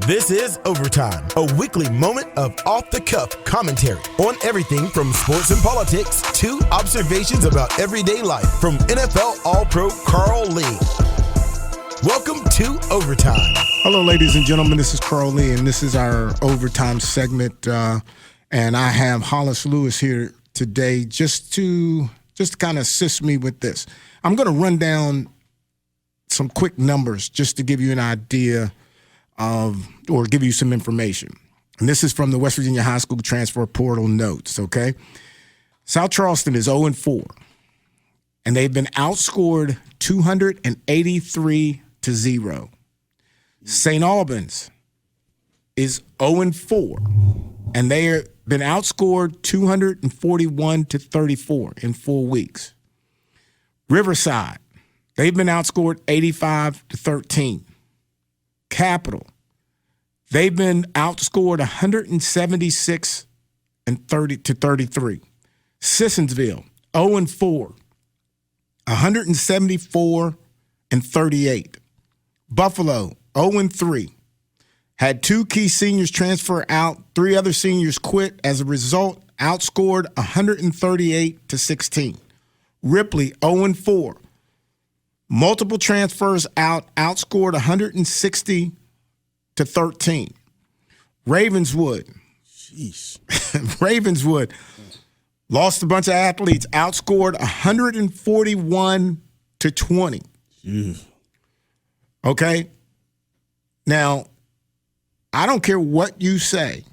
This is Overtime, a weekly moment of off-the-cuff commentary on everything from sports and politics to observations about everyday life from NFL All-Pro Carl Lee. Welcome to Overtime. Hello, ladies and gentlemen. This is Carl Lee, and this is our Overtime segment. And I have Hollis Lewis here today just to kind of assist me with this. I'm going to run down some quick numbers just to give you an idea or give you some information. And this is from the West Virginia High School Transfer Portal notes, okay? South Charleston is 0-4, and they've been outscored 283-0. St. Albans is 0-4, and they have been outscored 241-34 in 4 weeks. Riverside, they've been outscored 85-13. Capital, they've been outscored 176-33. Sissonsville, 0-4, 174-38. Buffalo, 0-3. Had 2 key seniors transfer out, 3 other seniors quit. As a result, outscored 138-16. Ripley, 0-4. Multiple transfers out, outscored 160-13. Ravenswood. Jeez. Ravenswood lost a bunch of athletes, outscored 141-20. Jeez. Okay? Now, I don't care what you say,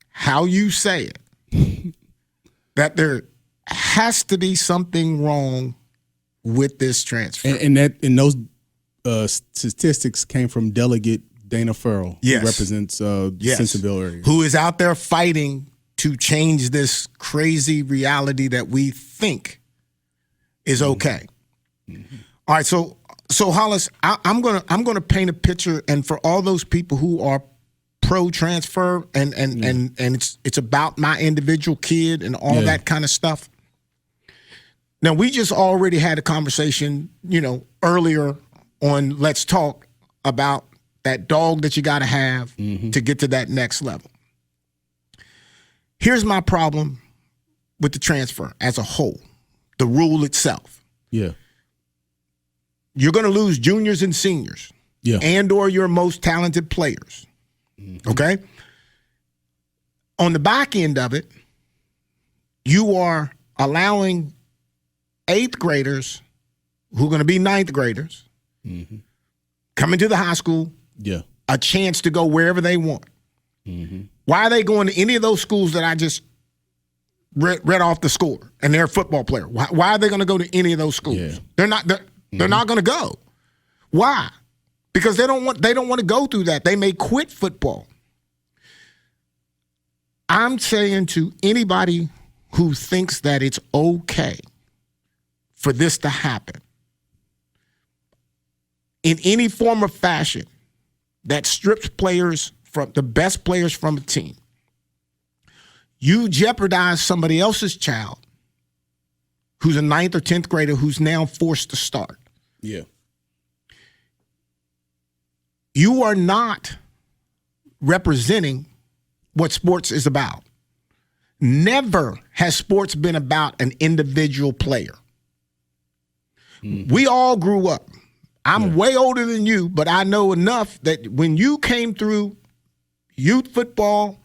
how you say it, that there has to be something wrong with this transfer. And those statistics came from Delegate Dana Farrell, yes, who represents Simpsonville area, who is out there fighting to change this crazy reality that we think is okay. Mm-hmm. All right, so Hollis, I'm gonna paint a picture, and for all those people who are pro transfer and it's about my individual kid and all that kind of stuff. Now, we just already had a conversation, earlier on Let's Talk about that dog that you got to have to get to that next level. Here's my problem with the transfer as a whole, the rule itself. Yeah. You're going to lose juniors and seniors and or your most talented players, okay? On the back end of it, you are allowing 8th graders who are going to be 9th graders coming to the high school a chance to go wherever they want. Why are they going to any of those schools that I just read off the score and they're a football player? Why are they going to go to any of those schools? Yeah. They're not going to go. Why? Because they don't want to go through that. They may quit football. I'm saying to anybody who thinks that it's okay for this to happen in any form or fashion that strips players from the best players from a team, you jeopardize somebody else's child who's a 9th or 10th grader who's now forced to start. Yeah. You are not representing what sports is about. Never has sports been about an individual player. We all grew up. I'm way older than you, but I know enough that when you came through youth football,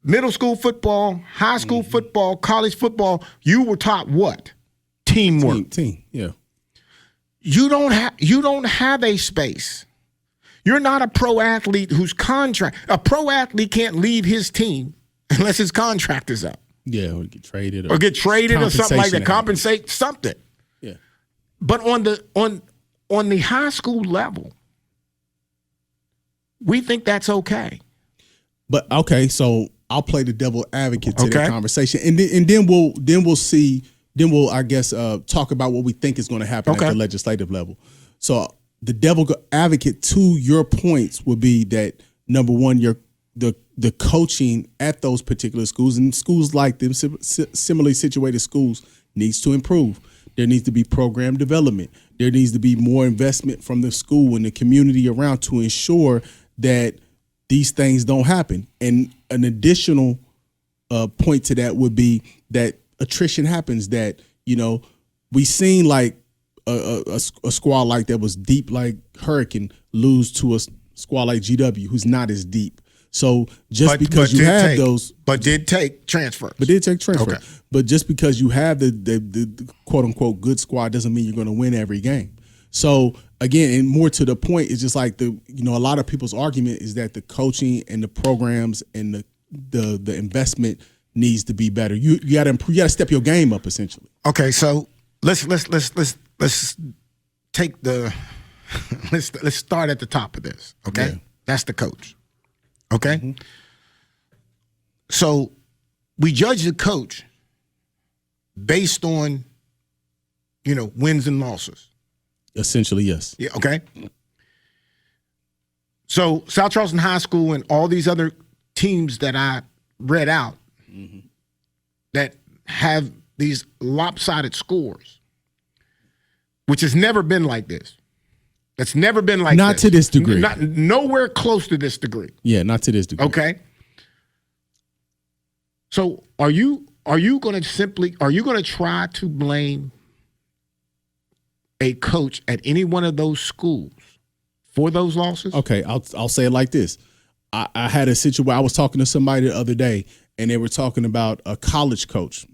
middle school football, high school football, college football, you were taught what? Teamwork. Team. Yeah. You don't have a space. You're not a pro athlete whose contract. A pro athlete can't leave his team unless his contract is up. Yeah, or get traded. Or get traded or something like that. Compensate something. Yeah. But on the high school level, we think that's okay. But okay, so I'll play the devil advocate to that conversation, and then we'll see. Then we'll, I guess, talk about what we think is going to happen at the legislative level. So the devil advocate to your points would be that, number one, the coaching at those particular schools and schools like them, similarly situated schools, needs to improve. There needs to be program development. There needs to be more investment from the school and the community around to ensure that these things don't happen. And an additional point to that would be that attrition happens. That, you know, we seen like a squad like that was deep like Hurricane lose to a squad like GW who's not as deep. So just because you have those, but did take transfers. Okay. But just because you have the quote unquote good squad doesn't mean you're going to win every game. So again, and more to the point, it's just like a lot of people's argument is that the coaching and the programs and the investment needs to be better. You got to step your game up essentially. Okay, so let's take the let's start at the top of this. Okay, yeah. That's the coach. Okay, mm-hmm. So we judge the coach based on wins and losses. Essentially, yes. Yeah. Okay. So South Charleston High School and all these other teams that I read out mm-hmm. that have these lopsided scores, which has never been like this. That's never been like not this. To this degree. Nowhere close to this degree. Yeah, not to this degree. Okay. So are you going to try to blame a coach at any one of those schools for those losses? Okay, I'll say it like this. I had a situation where I was talking to somebody the other day, and they were talking about a college coach.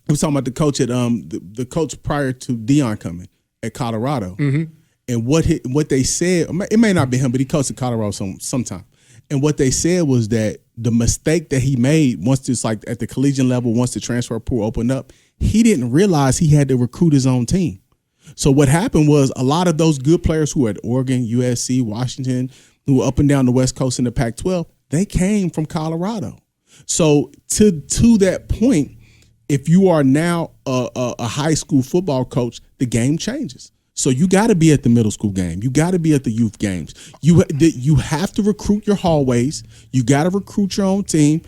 I was talking about the coach at the coach prior to Dion coming at Colorado, mm-hmm. and what they said. It may not be him, but he coached at Colorado sometime. And what they said was that the mistake that he made once it's like at the collegiate level, once the transfer pool opened up, he didn't realize he had to recruit his own team. So what happened was a lot of those good players who were at Oregon, USC, Washington, who were up and down the West Coast in the Pac-12, they came from Colorado. So to that point, if you are now a high school football coach, the game changes. So you got to be at the middle school game. You got to be at the youth games. You have to recruit your hallways. You got to recruit your own team.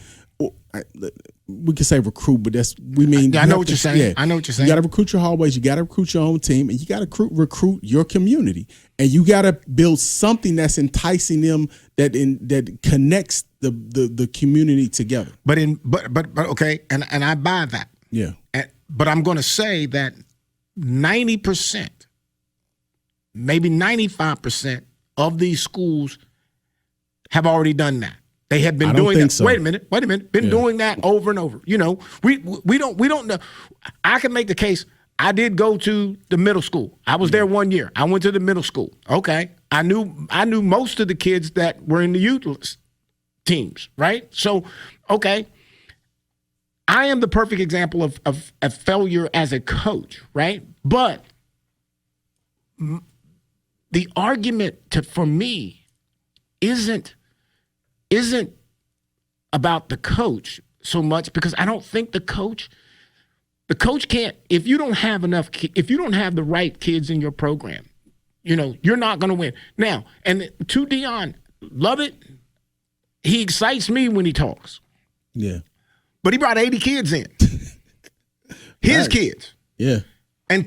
We can say recruit, but I know what you're saying. Yeah. I know what you're saying. You got to recruit your hallways. You got to recruit your own team, and you got to recruit your community. And you got to build something that's enticing them that connects the community together. But okay, and I buy that. Yeah. But I'm going to say that 90%, maybe 95% of these schools have already done that. They have been doing that. So. Wait a minute. Been doing that over and over. We don't know. I can make the case. I did go to the middle school. I was there 1 year. I went to the middle school. Okay. I knew most of the kids that were in the youth teams, right? So, okay. I am the perfect example of a failure as a coach, right? But the argument for me isn't about the coach so much, because I don't think the coach can't, if you don't have the right kids in your program, you're not going to win. Now, and to Dion, love it. He excites me when he talks. Yeah. But he brought 80 kids in. His kids. Yeah. And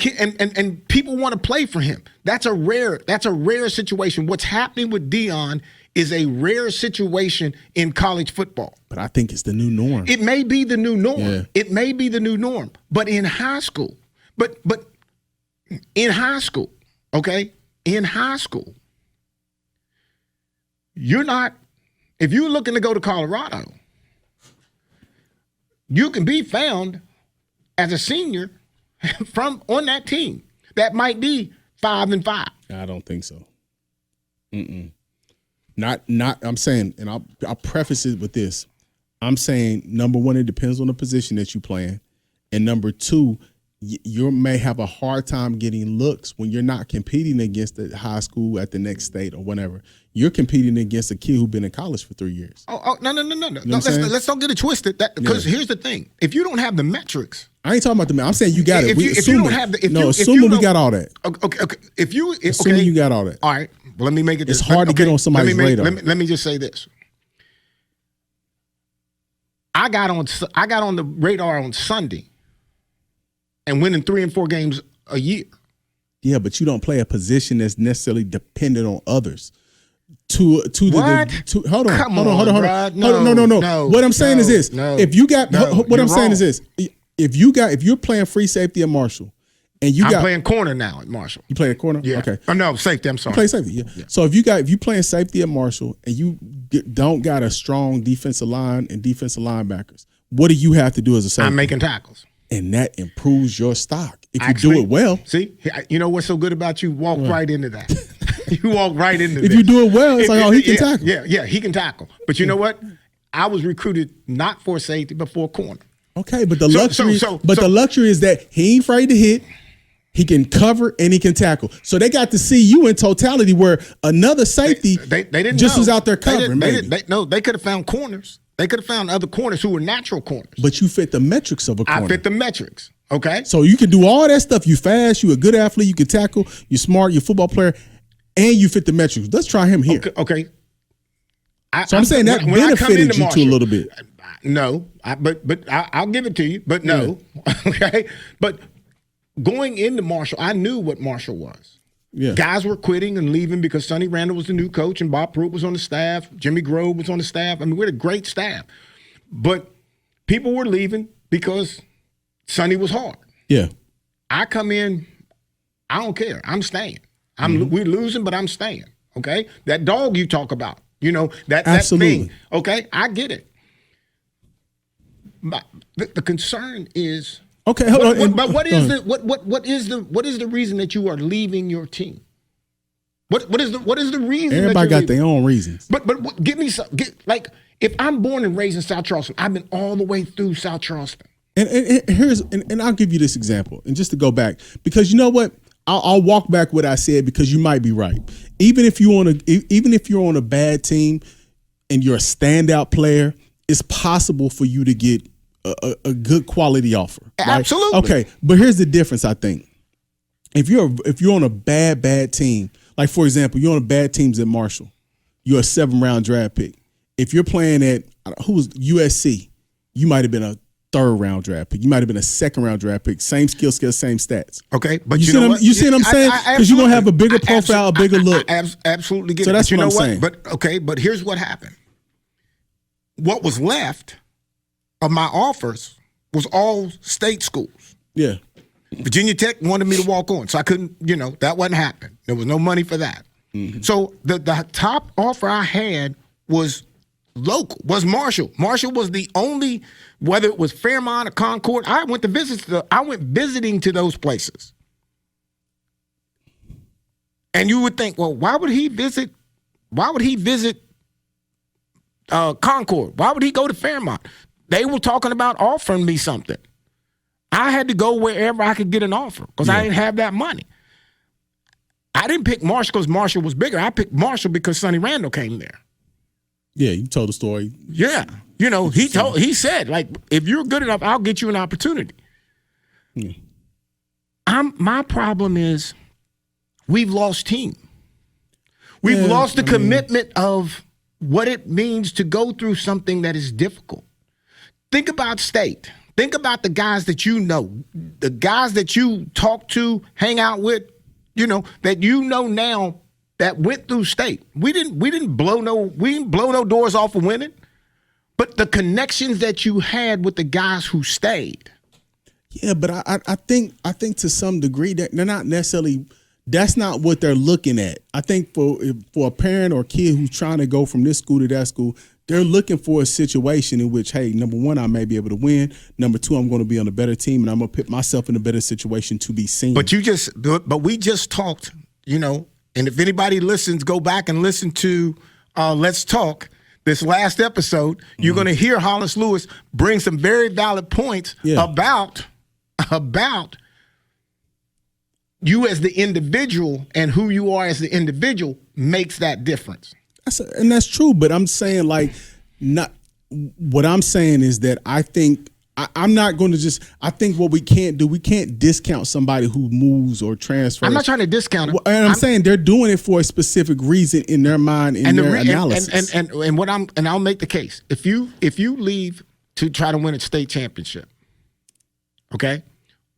people want to play for him. That's a rare situation. What's happening with Dion is a rare situation in college football. But I think it's the new norm. It may be the new norm. Yeah. It may be the new norm. But in high school, okay? In high school, you're not, if you're looking to go to Colorado, you can be found as a senior on that team that might be 5-5. I don't think so. Not. I'm saying, and I'll preface it with this. I'm saying, number one, it depends on the position that you play in, and number two, you may have a hard time getting looks when you're not competing against the high school at the next state or whatever. You're competing against a kid who's been in college for 3 years. No. Let's don't get it twisted. Because here's the thing: if you don't have the metrics, I ain't talking about the. I'm saying you got it. Assuming we got all that. Okay. Assuming you got all that. All right. Well, let me make it. It's hard to get on somebody's radar. Let me just say this. I got on the radar on Sunday, and winning 3 and 4 games a year. Yeah, but you don't play a position that's necessarily dependent on others. to the hold on. No. What I'm saying is this. If you're playing free safety at Marshall, and I'm playing corner now at Marshall. You playing corner? Yeah. Okay. Oh, no, safety. I'm sorry. You play safety. Yeah. So if you playing safety at Marshall and you don't got a strong defensive line and defensive linebackers, what do you have to do as a safety? I'm making tackles. And that improves your stock if you do it well. See, you know what's so good about you? Walk right into that. You walk right into If you do it well, it's he can tackle. Yeah, he can tackle. But you know what? I was recruited not for safety, but for a corner. Okay, but the luxury is that he ain't afraid to hit. He can cover and he can tackle. So they got to see you in totality where another safety they didn't just know. was out there covering. They could have found corners. They could have found other corners who were natural corners. But you fit the metrics of a corner. I fit the metrics. Okay. So you can do all that stuff. You fast, you a good athlete, you can tackle, you smart, you're a football player, and you fit the metrics. Let's try him here. Okay. I'm saying that benefited you too a little bit. No, but I'll give it to you. But no. Yeah. Okay. But going into Marshall, I knew what Marshall was. Yeah. Guys were quitting and leaving because Sonny Randall was the new coach and Bob Pruitt was on the staff. Jimmy Grove was on the staff. I mean, we had a great staff. But people were leaving because Sonny was hard. Yeah. I come in, I don't care. I'm staying. We're losing, but I'm staying. Okay? That dog you talk about, that thing. Okay? I get it. But the concern is okay, hold on. But what is the reason that you are leaving your team? What is the reason? Everybody got their own reasons. But give me some. If I'm born and raised in South Charleston, I've been all the way through South Charleston. And I'll give you this example, and just to go back, because you know what, I'll walk back what I said because you might be right. Even if you're on a bad team and you're a standout player, it's possible for you to get a good quality offer. Right? Absolutely. Okay, but here's the difference. I think if you're on a bad team, like for example, you're on a bad teams at Marshall, you're a 7th-round draft pick. If you're playing at USC, you might have been a 3rd-round draft pick. You might have been a 2nd-round draft pick. Same skill, same stats. Okay, but you see what I'm saying? Because you're gonna have a bigger profile, a bigger look. Absolutely get it. So that's what I'm saying. But here's what happened. What was left of my offers was all state schools. Yeah. Virginia Tech wanted me to walk on, so I couldn't, that wasn't happening. There was no money for that. Mm-hmm. So the top offer I had was local, was Marshall. Marshall was the only, whether it was Fairmont or Concord, I went visiting to those places. And you would think, well, why would he visit Concord? Why would he go to Fairmont? They were talking about offering me something. I had to go wherever I could get an offer because I didn't have that money. I didn't pick Marshall because Marshall was bigger. I picked Marshall because Sonny Randall came there. Yeah, you told the story. Yeah. He said, like, if you're good enough, I'll get you an opportunity. Yeah. My problem is we've lost team. We've lost the commitment of what it means to go through something that is difficult. Think about state. Think about the guys that you know, the guys that you talk to, hang out with, that now that went through state. We didn't blow no doors off of winning, but the connections that you had with the guys who stayed. Yeah, but I think to some degree that they're not necessarily. That's not what they're looking at. I think for a parent or kid who's trying to go from this school to that school, they're looking for a situation in which, hey, number one, I may be able to win. Number two, I'm going to be on a better team, and I'm going to put myself in a better situation to be seen. But we just talked, and if anybody listens, go back and listen to Let's Talk. This last episode, you're going to hear Hollis Lewis bring some very valid points about you as the individual, and who you are as the individual makes that difference. That's true, but I'm saying what I'm saying is that I think I'm not going to just. I think what we can't discount somebody who moves or transfers. I'm not trying to discount it. And I'm saying they're doing it for a specific reason in their mind, in their analysis. And I'll make the case. If you leave to try to win a state championship, okay,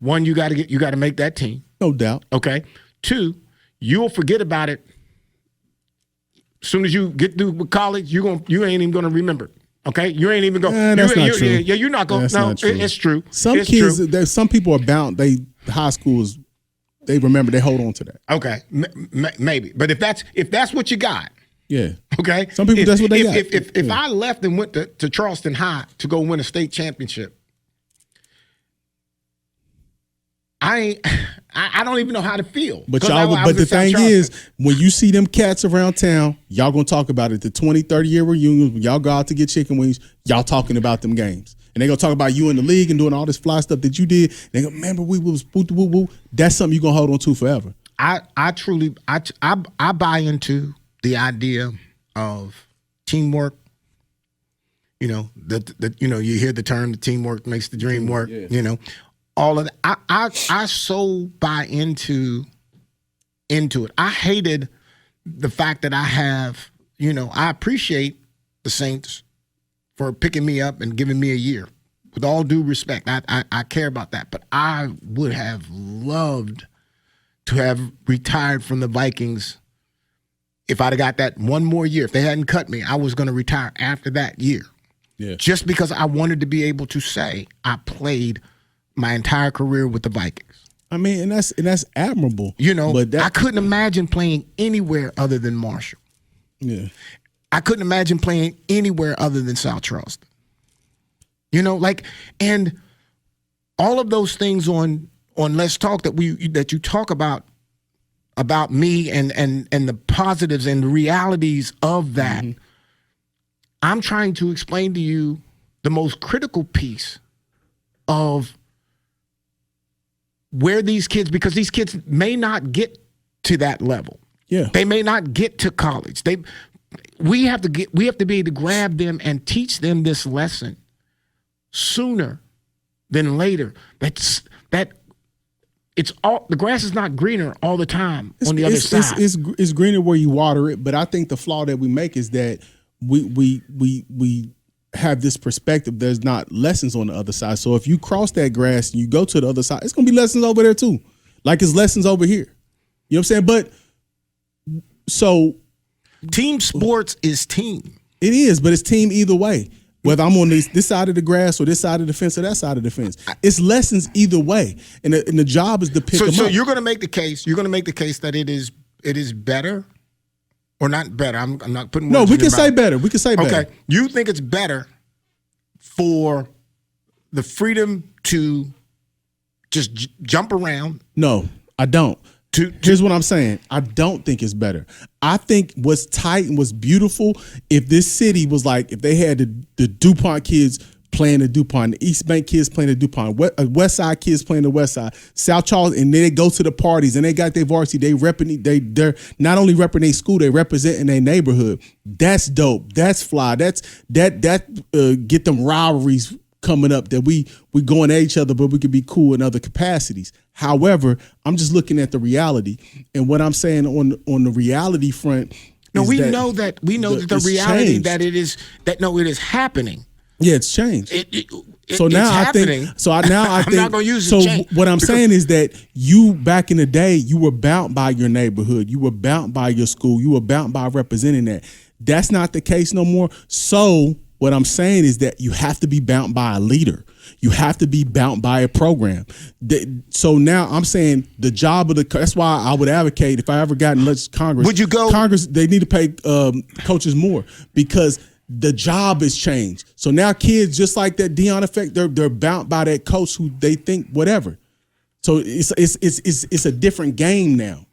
one, you got to make that team. No doubt. Okay. Two, you'll forget about it As soon as you get through with college, you ain't even gonna remember it. Okay, you ain't even gonna. That's not true. Yeah, you're not gonna. No, it's true. Some kids, some people are bound. High schools, they remember. They hold on to that. Okay, maybe. But if that's what you got. Yeah. Okay. Some people, that's what they got. If I left and went to Charleston High to go win a state championship, I don't even know how to feel. But the thing is, when you see them cats around town, y'all gonna talk about it. The 20, 30-year reunions, when y'all go out to get chicken wings, y'all talking about them games. And they gonna talk about you in the league and doing all this fly stuff that you did. They go, remember we was woo. That's something you gonna hold on to forever. I truly buy into the idea of teamwork. You know, you hear the term, the teamwork makes the dream work. Yeah. You know, all of that. I so buy into it. I hated the fact that I have, I appreciate the Saints for picking me up and giving me a year. With all due respect, I care about that. But I would have loved to have retired from the Vikings. If I'd have got that one more year, if they hadn't cut me, I was going to retire after that year. Yeah. Just because I wanted to be able to say I played my entire career with the Vikings. I mean, and that's admirable. But I couldn't imagine playing anywhere other than Marshall. Yeah. I couldn't imagine playing anywhere other than South Charleston. And all of those things on Let's Talk that you talk about me and the positives and the realities of that. Mm-hmm. I'm trying to explain to you the most critical piece of where these kids, because these kids may not get to that level. Yeah. They may not get to college. We have to be able to grab them and teach them this lesson sooner than later. The grass is not greener all the time on the other side. It's greener where you water it, but I think the flaw that we make is that we have this perspective. There's not lessons on the other side. So if you cross that grass and you go to the other side, it's gonna be lessons over there too. Like it's lessons over here. You know what I'm saying? But so team sports is team. It is, but it's team either way. Whether I'm on this side of the grass or this side of the fence or that side of the fence, it's lessons either way, and the job is to pick them up. So you're going to make the case. You're going to make the case that it is better, or not better. I'm not putting. No, we can say better. We can say better. Okay, you think it's better for the freedom to just jump around? No, I don't. Here's what I'm saying. I don't think it's better. I think what's tight and what's beautiful, if this city was like, if they had the DuPont kids playing the DuPont, the East Bank kids playing the DuPont, West Side kids playing the West Side, South Charles, and then they go to the parties and they got their varsity. They're not only representing their school, they representing their neighborhood. That's dope. That's fly. That get them rivalries coming up that we going at each other, but we could be cool in other capacities. However, I'm just looking at the reality, and what I'm saying on the reality front. No, we know that the reality changed. It is happening. Yeah, it's changed. So now I think. I'm not going to use it. So what I'm saying is that you back in the day, you were bound by your neighborhood, you were bound by your school, you were bound by representing that. That's not the case no more. So what I'm saying is that you have to be bound by a leader. You have to be bound by a program. So now I'm saying the job of that's why I would advocate, if I ever got in Congress. Would you go? Congress, they need to pay coaches more because the job has changed. So now kids, just like that Deion effect, they're bound by that coach who they think whatever. So it's a different game now.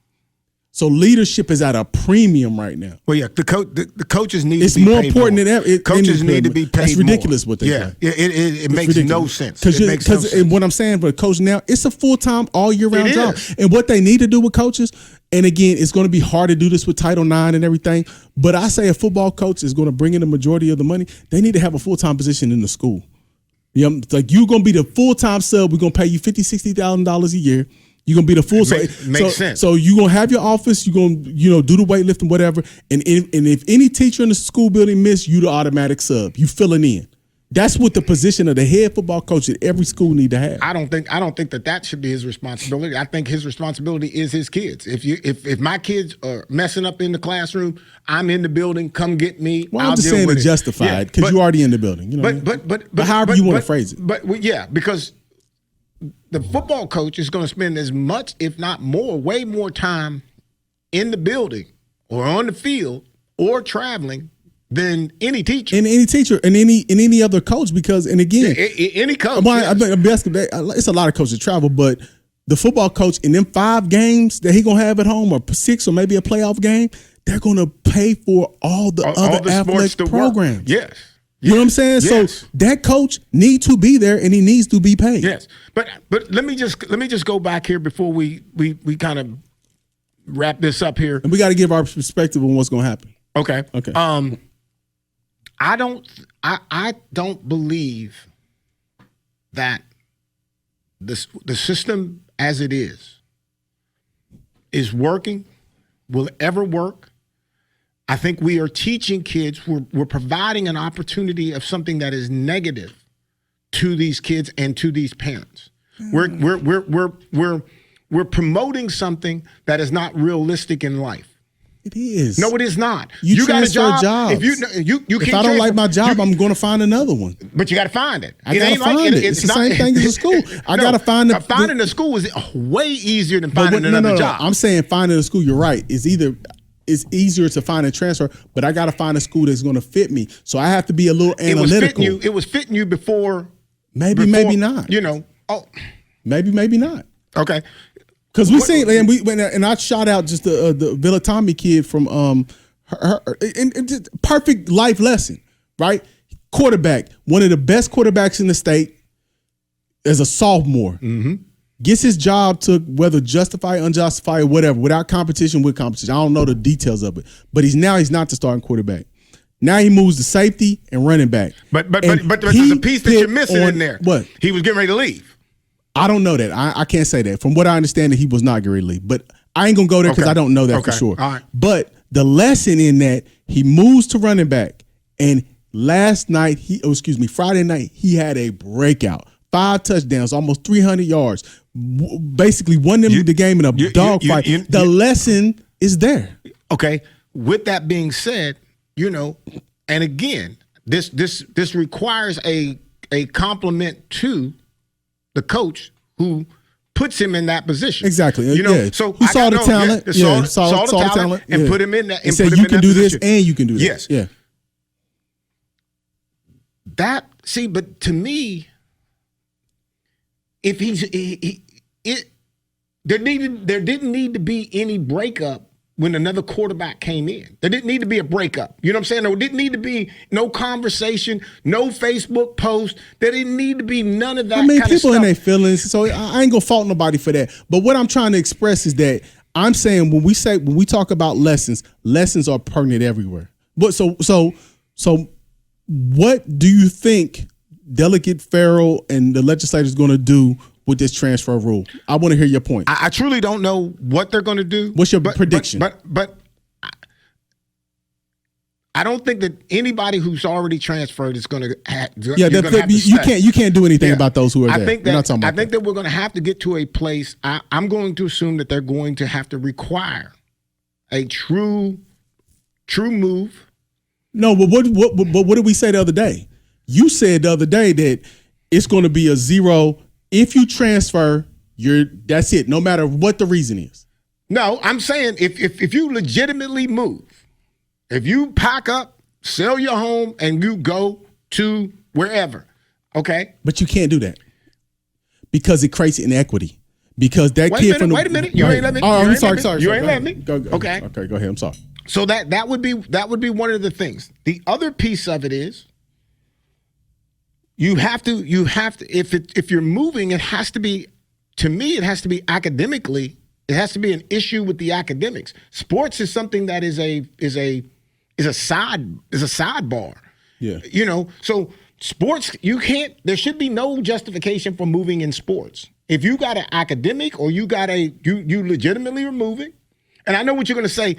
So leadership is at a premium right now. Well, yeah, the coaches need to be paid more. It's more important than ever. Coaches need to be paid more. That's ridiculous what they play. It makes no sense. Because what I'm saying for a coach now, it's a full-time, all-year-round job. And what they need to do with coaches, and again, it's going to be hard to do this with Title IX and everything, but I say a football coach is going to bring in the majority of the money. They need to have a full-time position in the school. You know, like you're going to be the full-time sub. We're going to pay you $50,000, $60,000 a year. You're gonna be the full. Makes sense. So you're gonna have your office. You're gonna do the weightlifting, whatever. And if any teacher in the school building miss, you the automatic sub. You filling in. That's what the position of the head football coach at every school need to have. I don't think that should be his responsibility. I think his responsibility is his kids. If my kids are messing up in the classroom, I'm in the building. Come get me. Well, I'm just saying it's justified because you're already in the building. You know but however you want to phrase it. But yeah, because the football coach is going to spend as much, if not more, way more time in the building or on the field or traveling than any teacher. And any other coach, because, and again, any coach. It's a lot of coaches travel, but the football coach in them 5 games that he gonna have at home, or 6, or maybe a playoff game, they're gonna pay for all the other athletic programs. Yes. You know what I'm saying? Yes. So that coach needs to be there and he needs to be paid. Yes. But let me just go back here before we kind of wrap this up here. And we got to give our perspective on what's going to happen. Okay. Okay. I don't believe that the system as it is working, will ever work. I think we are teaching kids, we're providing an opportunity of something that is negative to these kids and to these parents. We're promoting something that is not realistic in life. It is. No, it is not. You got a job. Jobs. If I don't like my job, I'm going to find another one. But you got to find it. I got to find it. It's the same thing as a school. I got to find it. Finding a school is way easier than finding another job. I'm saying finding a school. You're right. It's easier to find a transfer, but I got to find a school that's going to fit me. So I have to be a little analytical. It was fitting you before. Maybe not. Maybe not. Okay. Because we seen, and I shout out just the Villatami kid from her and perfect life lesson, right? Quarterback, one of the best quarterbacks in the state as a sophomore. Mm-hmm. Gets his job took, whether justified, unjustified, whatever, without competition, with competition. I don't know the details of it, but he's not the starting quarterback. Now he moves to safety and running back. But there's a piece that you're missing in there. What? He was getting ready to leave. I don't know that. I can't say that. From what I understand, that he was not getting ready to leave. But I ain't going to go there because I don't know that for sure. All right. But the lesson in that, he moves to running back. And Friday night, he had a breakout. 5 touchdowns, almost 300 yards. Basically won them the game in a dogfight. The lesson is there. Okay. With that being said, and again, this requires a compliment to the coach who puts him in that position. Exactly. So who saw the talent? Saw the talent and put him in that. And said you can do this and you can do that. Yes. Yeah. But to me, if there didn't need to be any breakup when another quarterback came in. There didn't need to be a breakup. You know what I'm saying? There didn't need to be no conversation, no Facebook post. There didn't need to be none of that kind of stuff. People in their feelings, so I ain't gonna fault nobody for that. But what I'm trying to express is that I'm saying when we talk about lessons are pertinent everywhere. But so what do you think Delegate Farrell and the legislators going to do with this transfer rule? I want to hear your point. I truly don't know what they're going to do. What's your prediction? But I don't think that anybody who's already transferred is going to have you can't do anything about those who are there. I think that we're going to have to get to a place. I'm going to assume that they're going to have to require a true move. No, but what did we say the other day? You said the other day that it's going to be a 0. If you transfer, that's it, no matter what the reason is. No, I'm saying if you legitimately move, if you pack up, sell your home, and you go to wherever, okay? But you can't do that because it creates inequity. Because that wait kid a minute. You ain't let me. Oh, I'm sorry. You ain't let me. Go. Okay. Okay, go ahead. I'm sorry. So that would be one of the things. The other piece of it is you have to if you're moving, it has to be, to me, it has to be academically. It has to be an issue with the academics. Sports is something that is a sidebar. Yeah. So sports, there should be no justification for moving in sports. If you got an academic or you legitimately are moving, and I know what you're going to say,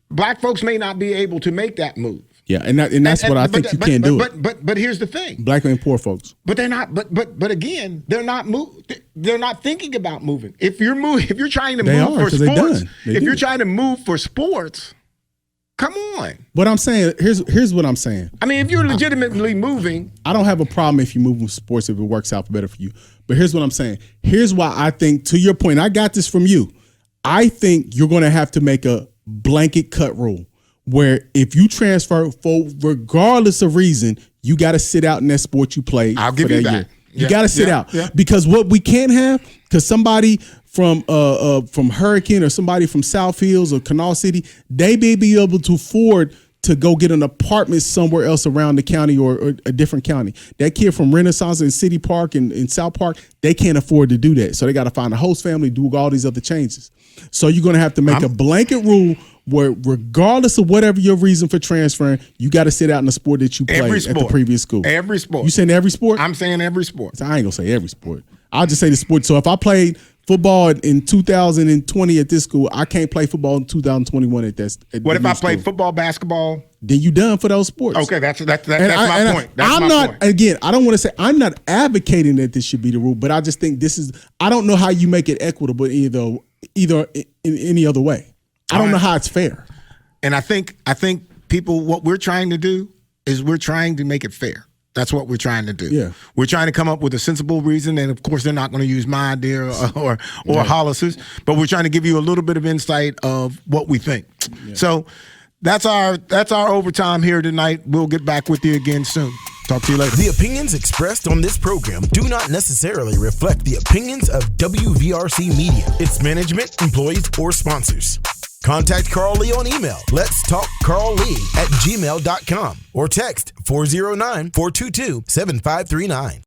black folks may not be able to make that move. Yeah, and that's what I think you can't do. But here's the thing: black and poor folks. But they're not. But again, they're not they're not thinking about moving. If you're trying to move for sports, you're trying to move for sports, come on. What I'm saying, here's what I'm saying. I mean, if you're legitimately moving, I don't have a problem if you move with sports if it works out better for you. But here's what I'm saying. Here's why I think, to your point, I got this from you. I think you're going to have to make a blanket cut rule where if you transfer for regardless of reason, you got to sit out in that sport you played. I'll give you that. Year. You got to sit out because what we can't have, because somebody from Hurricane or somebody from South Hills or Canal City, they may be able to afford to go get an apartment somewhere else around the county or a different county. That kid from Renaissance and City Park and in South Park, they can't afford to do that. So they got to find a host family, do all these other changes. So you're going to have to make a blanket rule where regardless of whatever your reason for transferring, you got to sit out in the sport that you played at the previous school. Every sport. You saying every sport? I'm saying every sport. So I ain't going to say every sport. I'll just say the sport. So if I played football in 2020 at this school, I can't play football in 2021 at that. What if I played football, basketball? Then you done for those sports. Okay, that's my point. I'm not, again, I don't want to say, I'm not advocating that this should be the rule, but I just think I don't know how you make it equitable either in any other way. I don't know how it's fair. And I think people, what we're trying to do is we're trying to make it fair. That's what we're trying to do. Yeah. We're trying to come up with a sensible reason, and of course they're not going to use my idea or Hollis's, but we're trying to give you a little bit of insight of what we think. Yeah. So that's our overtime here tonight. We'll get back with you again soon. Talk to you later. The opinions expressed on this program do not necessarily reflect the opinions of WVRC Media, its management, employees, or sponsors. Contact Carl Lee on email, letstalkcarllee@gmail.com, or text 409-422-7539.